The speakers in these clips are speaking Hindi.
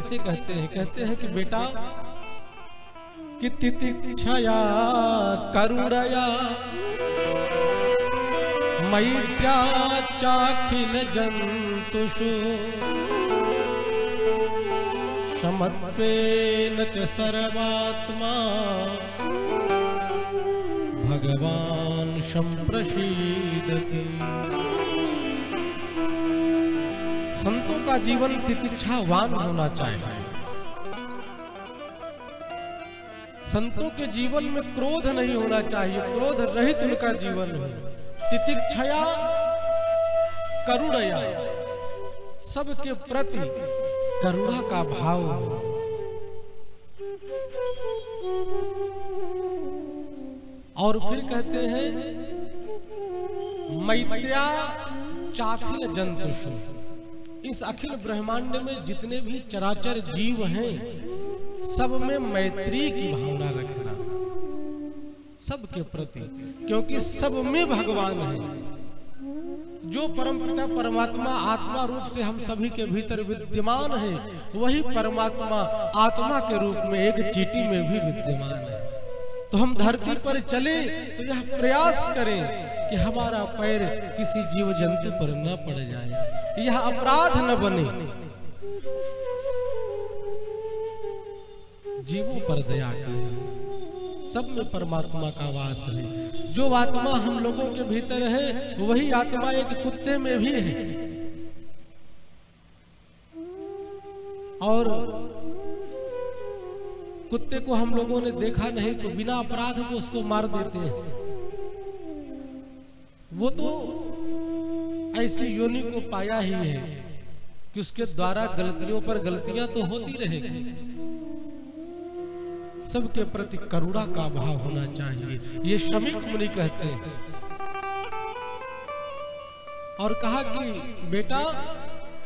किसे कहते हैं कि बेटा कि तितिक्षया करुणया मैत्र्या चाखिल जंतुषु समत्वेन च सर्वात्मा भगवान संप्रसीदति। संतों का जीवन तितिक्षावान होना चाहिए। संतों के जीवन में क्रोध नहीं होना चाहिए, क्रोध रहित उनका जीवन हो। तितिक्षया करुणया, सबके प्रति करुणा का भाव हो। और फिर कहते हैं मैत्र्या चाखिल जंतुषु, इस अखिल ब्रह्मांड में जितने भी चराचर जीव हैं सब में मैत्री की भावना रखना, सबके प्रति, क्योंकि सब में भगवान है। जो परमपिता परमात्मा आत्मा रूप से हम सभी के भीतर विद्यमान है, वही परमात्मा आत्मा के रूप में एक चींटी में भी विद्यमान है। तो हम धरती पर चले तो यह प्रयास करें कि हमारा पैर किसी जीव जंतु पर न पड़ जाए, यह अपराध न बने। जीवों पर दया करें, सब में परमात्मा का वास है। जो आत्मा हम लोगों के भीतर है वही आत्मा एक कुत्ते में भी है। और कुत्ते को हम लोगों ने देखा नहीं तो बिना अपराध को उसको मार देते हैं। वो तो ऐसी योनि को पाया ही है कि उसके द्वारा गलतियों पर गलतियां तो होती रहेगी। सबके प्रति करुणा का भाव होना चाहिए, ये शमीक मुनि कहते हैं। और कहा कि बेटा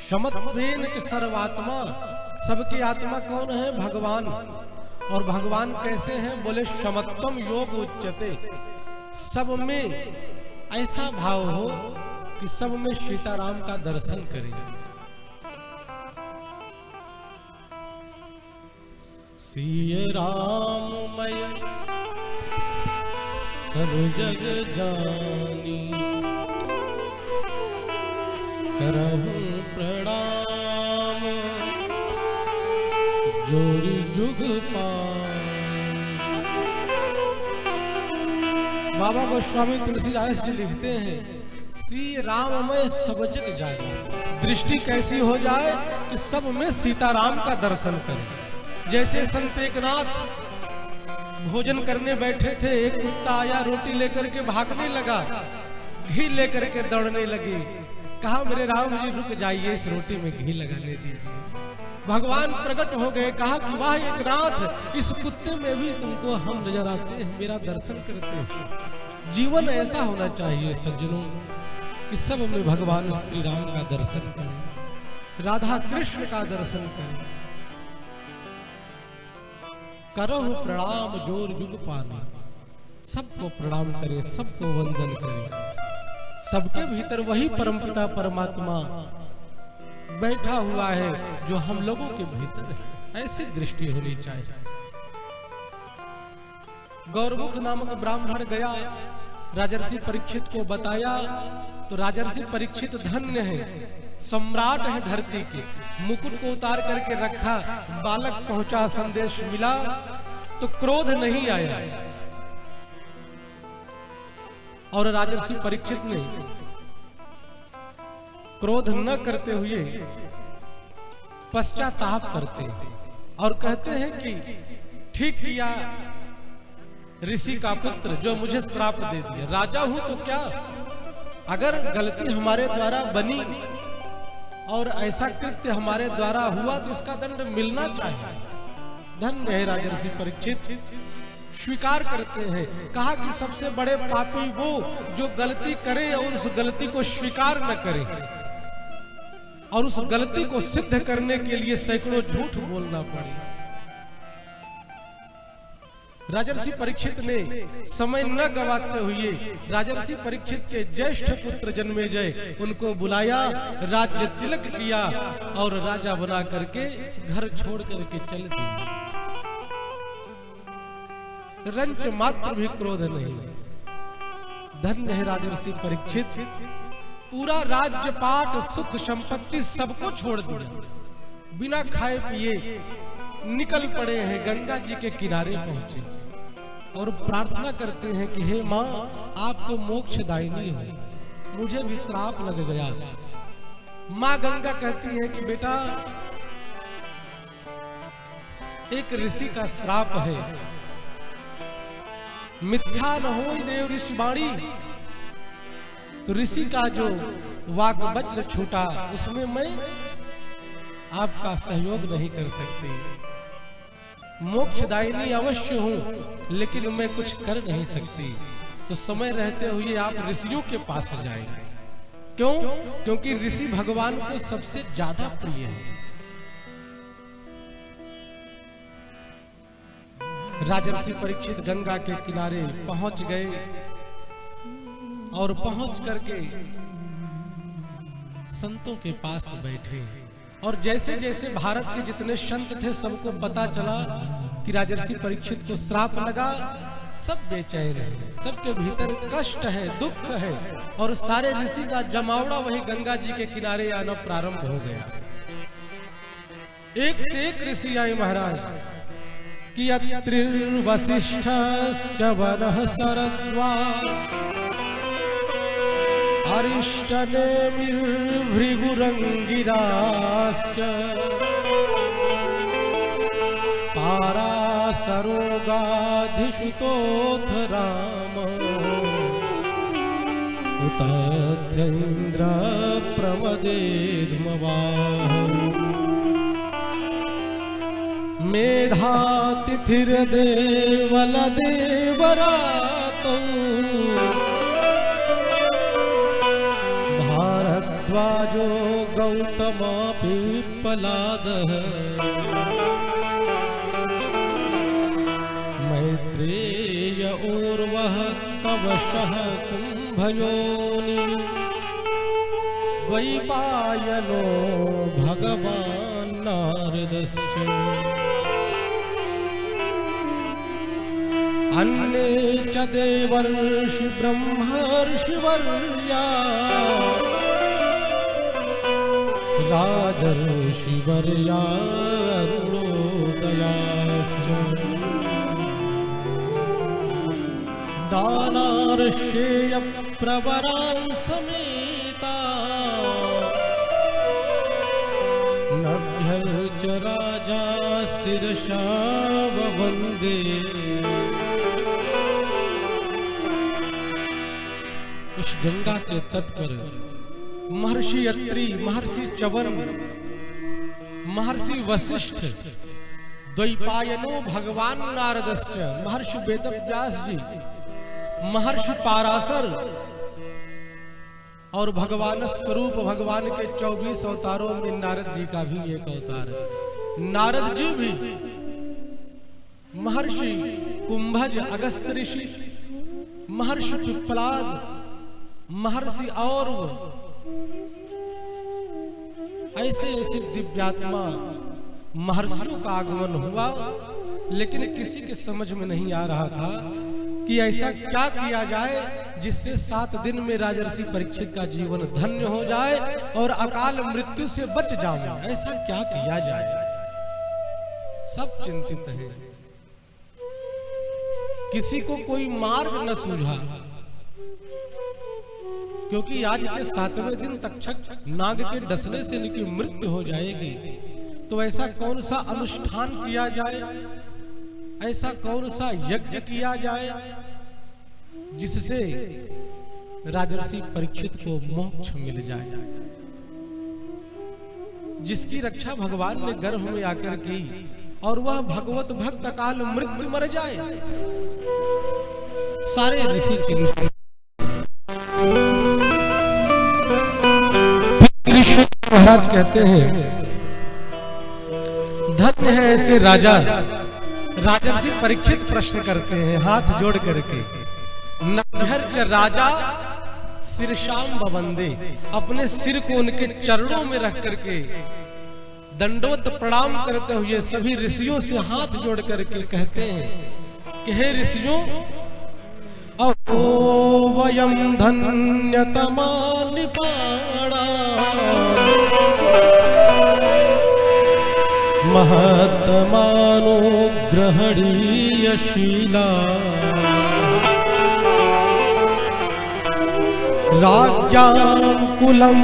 समत्वेन च सर्वात्मा, सबके आत्मा कौन है? भगवान। और भगवान कैसे हैं? बोले समत्वम योग उच्यते, सब में ऐसा भाव हो कि सब में सीताराम का दर्शन करें। सिय राममय सब जग जानी, करहु प्रणाम जोरी जुग पान। बाबा गोस्वामी तुलसीदास जी लिखते हैं श्री राममय सब जग जानी, दृष्टि कैसी हो जाए कि सब में सीताराम का दर्शन करें। जैसे संत एकनाथ भोजन करने बैठे थे, एक कुत्ता आया रोटी लेकर के भागने लगा, घी लेकर के दौड़ने लगी। कहा मेरे राम जी रुक जाइए, इस रोटी में घी लगाने दीजिए। भगवान प्रकट हो गए, कहा कि वाह एकनाथ, इस कुत्ते में भी तुमको हम नजर आते हैं, मेरा दर्शन करते हैं। जीवन ऐसा होना चाहिए सज्जनों कि सब में भगवान श्री राम का दर्शन करें, राधा कृष्ण का दर्शन करें। करहु प्रणाम जोर युग पानी, सबको प्रणाम करें, सबको वंदन करें। सबके भीतर वही परमपिता परमात्मा बैठा हुआ है जो हम लोगों के भीतर है। ऐसी दृष्टि होनी चाहिए। गौरमुख नामक ब्राह्मण गया, राजर्षि परीक्षित को बताया तो राजर्षि परीक्षित धन्य है, सम्राट है धरती के। मुकुट को उतार करके रखा, बालक पहुंचा, संदेश मिला तो क्रोध नहीं आया। और राजर्षि परीक्षित ने क्रोध न करते हुए पश्चाताप करते हैं और कहते हैं कि ठीक किया ऋषि का पुत्र जो मुझे श्राप दे दिया। राजा हूं तो क्या, अगर गलती हमारे द्वारा बनी और ऐसा कृत्य हमारे द्वारा हुआ तो इसका दंड मिलना चाहिए। धन्य है राजर्षि परीक्षित, स्वीकार करते हैं। कहा कि सबसे बड़े पापी वो जो गलती करे और उस गलती को स्वीकार न करे और उस गलती को सिद्ध करने के लिए सैकड़ों झूठ बोलना पड़े। राजर्षि परीक्षित ने समय न गवाते हुए राजर्षि परीक्षित के ज्येष्ठ पुत्र जन्मेजय उनको बुलाया, राज्य तिलक किया और राजा बना करके घर छोड़ करके चल दिए। रंच मात्र भी क्रोध नहीं। धन्य है राजर्षि परीक्षित, पूरा राज्यपाट सुख संपत्ति सबको छोड़ दिया, बिना खाए पिए निकल पड़े हैं, गंगा जी के किनारे पहुंचे और प्रार्थना करते हैं कि हे माँ, आप तो मोक्षदायिनी हो, मुझे भी श्राप लग गया। माँ गंगा कहती है कि बेटा, एक ऋषि का श्राप है, मिथ्या न हो देव ऋषि वाणी। तो ऋषि का जो वाक वज्र छूटा उसमें मैं आपका सहयोग नहीं कर सकती। मोक्षदायिनी अवश्य हूं, लेकिन मैं कुछ कर नहीं सकती। तो समय रहते हुए आप ऋषियों के पास जाएं। क्यों? क्योंकि ऋषि भगवान को सबसे ज्यादा प्रिय है। राजर्षि परीक्षित गंगा के किनारे पहुंच गए और पहुंच करके संतों के पास बैठे। और जैसे जैसे भारत के जितने संत थे सबको पता चला कि राजर्षि परीक्षित को श्राप लगा, सब बेचैन है, सबके भीतर कष्ट है, दुख है और सारे ऋषि का जमावड़ा वही गंगा जी के किनारे आना प्रारंभ हो गया। एक से एक ऋषि आए महाराज कि अत्रिर्वसिष्ठश्च वनः शरद्वा अरिष्टनेमिर्भृगुरङ्गिराश्च पारासरोगाधिषुतोऽथ राम उताथ्यैन्द्र प्रमदेर्मवाः मेधातिथिर्देवलदेवरातो भारद्वाजो गौतम पिप्पलादः मैत्रेय ऊर्वः कवशः कुम्भयोनि द्वैपायनो भगवान् नारदश्च अन्ये च देवर्षि ब्रह्मर्षिवर्या राजर्षिवर्या अरुणोदयाश्च दानार्षेय प्रवरान् समेता नभ्यर्च राजा शिरसा ववन्दे। उस गंगा के तट पर महर्षि अत्रि, महर्षि च्यवन, महर्षि वशिष्ठ, द्वैपायनो भगवान नारदश्च, महर्षि वेदव्यास जी, महर्षि पाराशर और भगवान स्वरूप भगवान के 24 अवतारों में नारद जी का भी एक अवतार है। नारद जी भी महर्षि कुंभज अगस्त ऋषि, महर्षि पिप्पलाद, महर्षि और ऐसे ऐसे दिव्यात्मा महर्षियों का आगमन हुआ, लेकिन किसी के समझ में नहीं आ रहा था कि ऐसा क्या किया जाए जिससे 7 दिन में राजर्षि परीक्षित का जीवन धन्य हो जाए और अकाल मृत्यु से बच जाए। ऐसा क्या किया जाए? सब चिंतित हैं, किसी को कोई मार्ग न सूझा, क्योंकि आज के 7वें दिन तक्षक नाग के डसने से इनकी मृत्यु हो जाएगी। तो ऐसा कौन सा अनुष्ठान किया जाए, ऐसा कौन सा यज्ञ किया जाए जिससे राजर्षि परीक्षित को मोक्ष मिल जाए, जिसकी रक्षा भगवान ने गर्भ में आकर की और वह भगवत भक्त अकाल मृत्यु मर जाए। सारे ऋषि चिंतित। महाराज कहते हैं, धन्य है ऐसे राजा राजर्षि परीक्षित प्रश्न करते हैं हाथ जोड़ करके, नभ्यर्च राजा सिरशाम बवंदे, अपने सिर को उनके चरणों में रख करके दंडवत प्रणाम करते हुए सभी ऋषियों से हाथ जोड़ करके कहते हैं कि हे ऋषियों, अहो वयम धन्यतमा निपाणा महत्मानो ग्रहणीयशीला राज्यां कुलं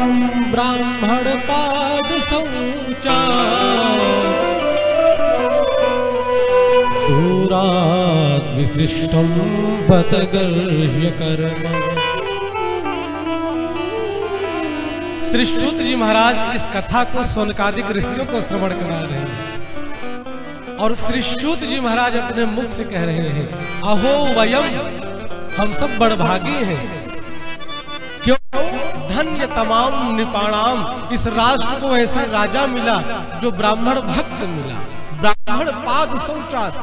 ब्राह्मण पाद शौचा दूरात् विसृष्टं बत गर्ह्य कर्म। श्री सूत जी महाराज इस कथा को सोनकादिक ऋषियों को श्रवण करा रहे हैं और श्री सूत जी महाराज अपने मुख से कह रहे हैं, अहो वयम, हम सब बड़भागी हैं। क्यों? धन्य तमाम निपाणाम, इस राष्ट्र को ऐसा राजा मिला जो ब्राह्मण भक्त मिला, ब्राह्मण पाद शौचात,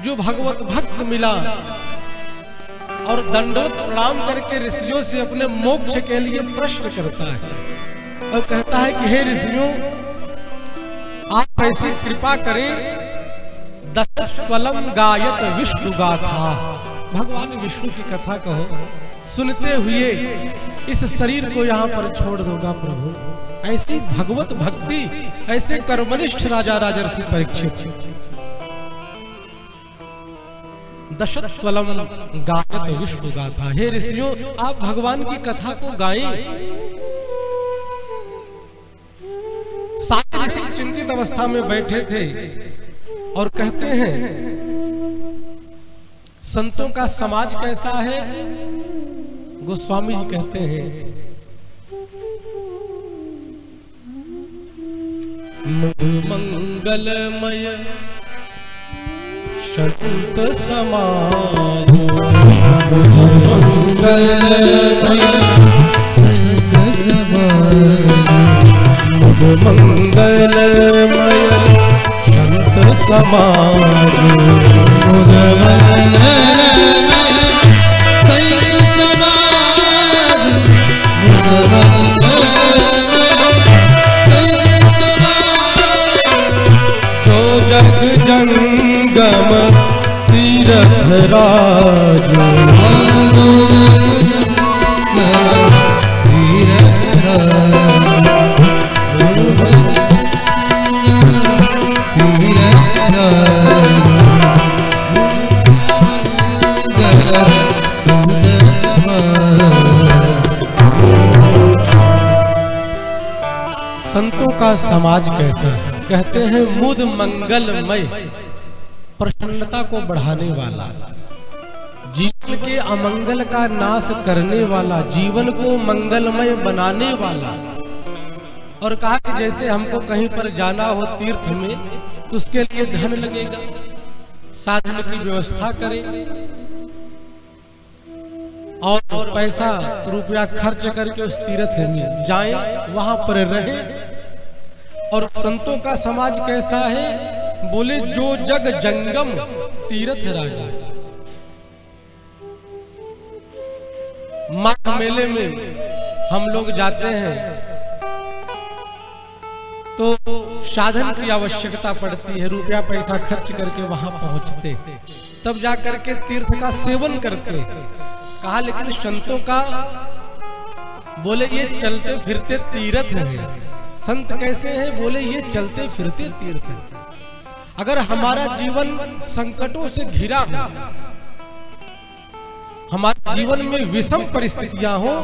जो भगवत भक्त मिला और दंडवत प्रणाम करके ऋषियों से अपने मोक्ष के लिए प्रश्न करता है और कहता है कि हे ऋषियों, आप ऐसी कृपा करें, दशत्वलम गायत विष्णु गाथा, भगवान विष्णु की कथा कहो, सुनते हुए इस शरीर को यहाँ पर छोड़ दोगा प्रभु। ऐसी भगवत भक्ति, ऐसे कर्मनिष्ठ राजा राजर्षि परीक्षित। दशत्वलम गायत विष्णु गाथा, हे ऋषियों, आप भगवान की कथा को गाएं। सारे ऋषि चिंतित अवस्था में बैठे थे और कहते हैं, संतों का समाज कैसा है? गोस्वामी जी कहते हैं, मंगलमय संत समाज, मंगलमय संत समाज, मंगलमय संत समाज, जग जंगम तीरथ राज, संतों का समाज कैसा है? कहते हैं मुद मंगलमय, प्रसन्नता को बढ़ाने वाला, जीवन के अमंगल का नाश करने वाला, जीवन को मंगलमय बनाने वाला। और कहा कि जैसे हमको कहीं पर जाना हो तीर्थ में तो उसके लिए धन लगेगा, साधन की व्यवस्था करें और पैसा रुपया खर्च करके उस तीर्थ में जाएं, वहां पर रहें। और संतों का समाज कैसा है? बोले जो जग जंगम तीर्थ राजा। माघ मेले में हम लोग जाते हैं तो साधन की आवश्यकता पड़ती है, रुपया पैसा खर्च करके वहां पहुंचते, तब जाकर के तीर्थ का सेवन करते। कहा लेकिन संतों का, बोले ये चलते फिरते तीर्थ है। संत कैसे हैं? बोले ये चलते फिरते तीर्थ है। अगर हमारा जीवन संकटों से घिरा हो, हमारे जीवन में विषम परिस्थितियां हो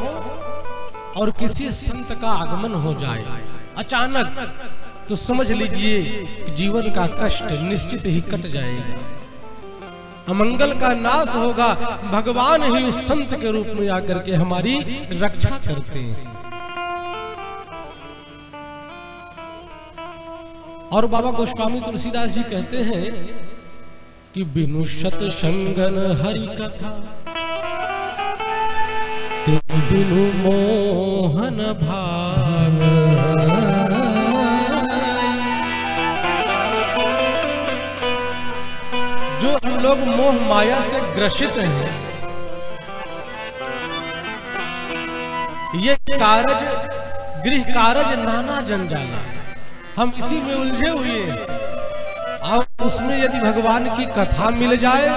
और किसी संत का आगमन हो जाए अचानक, तो समझ लीजिए कि जीवन का कष्ट निश्चित ही कट जाएगा, अमंगल का नाश होगा। भगवान ही उस संत के रूप में आकर के हमारी रक्षा करते हैं। और बाबा गोस्वामी तुलसीदास जी कहते हैं कि बिनु शत संगन हरि कथा, तिन बिनु मोहन भाग। लोग मोह माया से ग्रसित हैं, ये कारज गृह कारज नाना जंजाला, हम इसी में उलझे हुए हैं। और उसमें यदि भगवान की कथा मिल जाए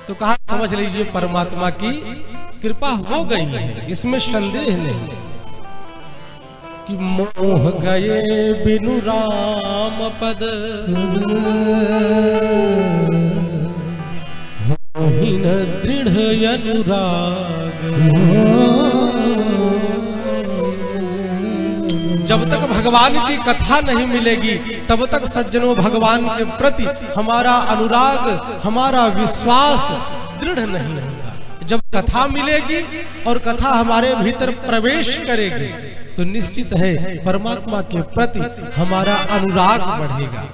तो कहा समझ लीजिए परमात्मा की कृपा हो गई है, इसमें संदेह नहीं। कि मोह गए बिनु राम पद होहि न दृढ़ अनुराग। जब तक भगवान की कथा नहीं मिलेगी तब तक सज्जनों भगवान के प्रति हमारा अनुराग, हमारा विश्वास दृढ़ नहीं होगा। जब कथा मिलेगी और कथा हमारे भीतर प्रवेश करेगी तो निश्चित है परमात्मा के प्रति हमारा अनुराग बढ़ेगा।